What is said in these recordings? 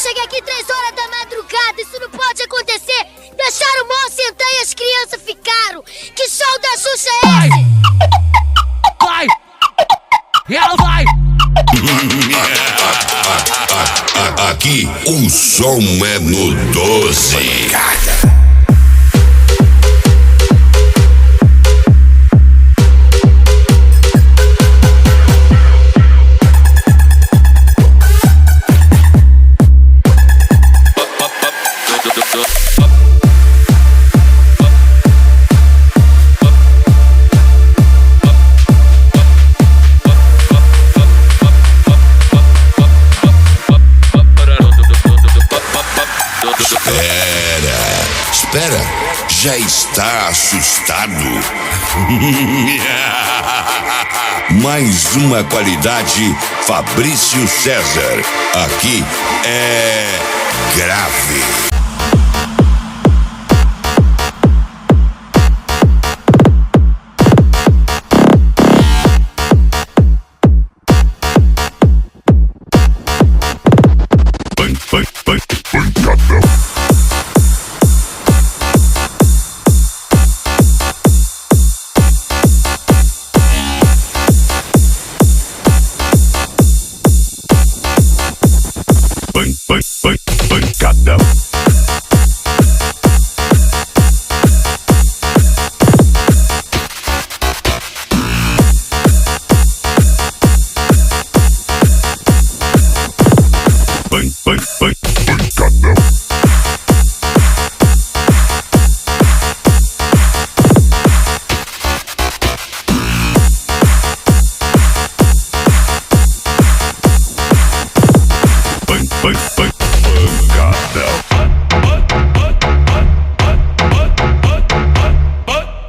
cheguei aqui 3 horas da madrugada, isso não pode acontecer. Deixaram o moço sentar e as crianças ficaram. Que show da Xuxa é esse? Vai! E ela vai! Aqui o som é no 12. Espera, já está assustado? Mais uma qualidade Fabrício César. Aqui é grave. Pancadão. Pancadão.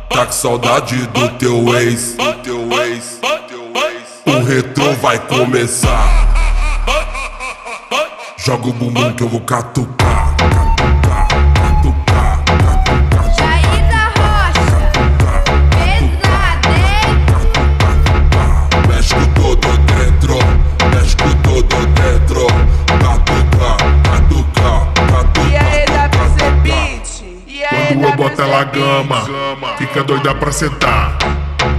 Tá com saudade do teu ex. O retrô vai começar. Joga o bumbum que eu vou catucar. Jair da Rocha, pesado, hein? Mexe com todo dentro, mexe com todo dentro. Catuca. E aí, WC Beat? E aí, Quando eu boto ela gama, fica doida pra sentar.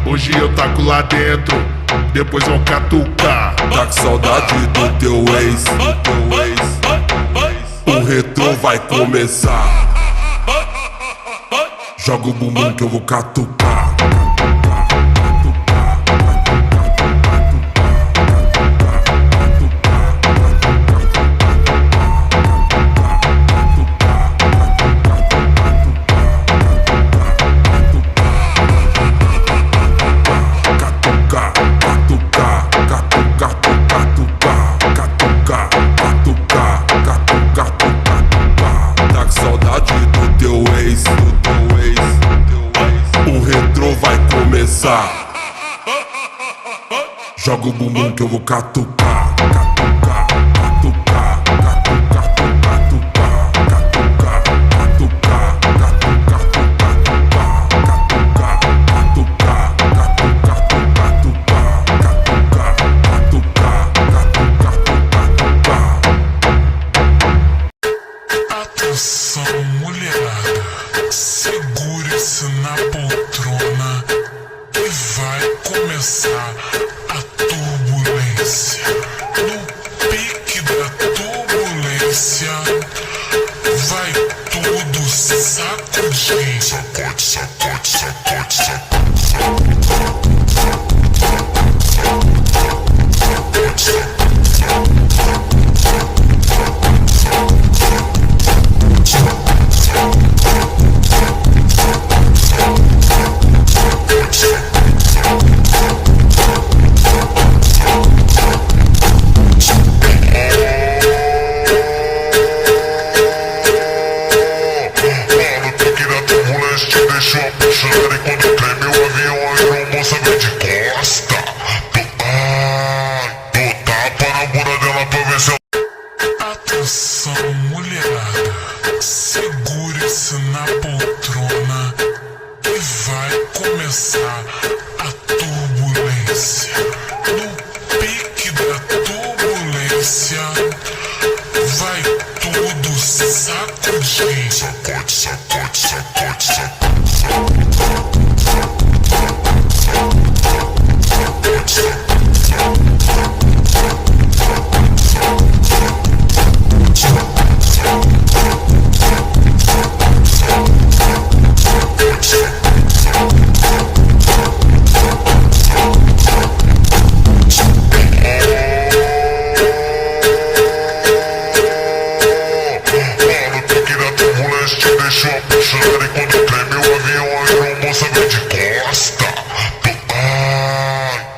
Hoje eu taco lá dentro, depois vão catucar. Tá com saudade do teu ex. O retrô vai começar. Joga o bumbum que eu vou catucar. Joga o bumbum que eu vou catucar. Atenção, mulherada, segure-se na poltrona e vai começar a turbulência. No pique da turbulência, vai tudo sacudir. Sacode, sacode, sacode, sacode. Deixou apaixonar e quando treme o avião a aeromoça vem de costa. Dou tapa na bunda dela pra ver se eu... Atenção, mulherada, segure-se na poltrona e vai começar a turbulência. No pique da turbulência, vai sacudinho. Sacode, sacode, sacode, sacode. Deixou apaixonar e quando treme o avião a aeromoça vem de costa.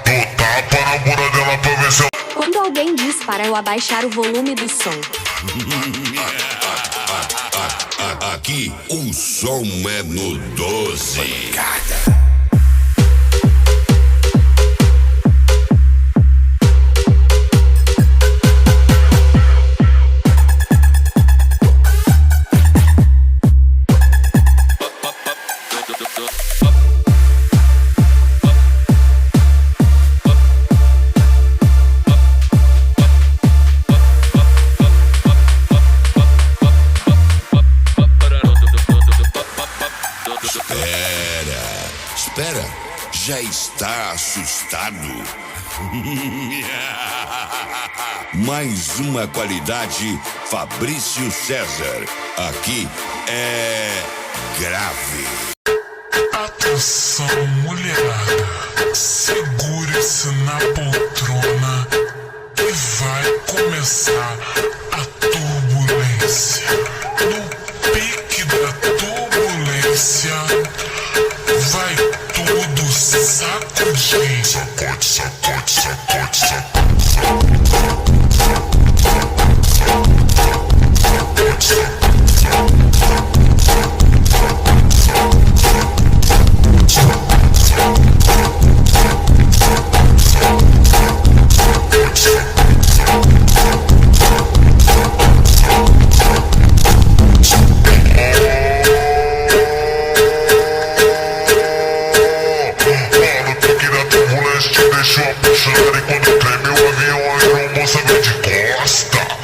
Dou tapa na bunda dela pra ver se eu... Quando alguém diz para eu abaixar o volume do som. Aqui o som é no 12. Espera, já está assustado? Mais uma qualidade Fabrício César. Aqui é grave. Atenção, mulherada, segure-se na poltrona e vai começar a turbulência. No pique da turbulência, vai tudo sacudir. Sacode, sacode, sacode, sacode. Deixou apaixonar e quando treme o avião a aeromoça vem de costa.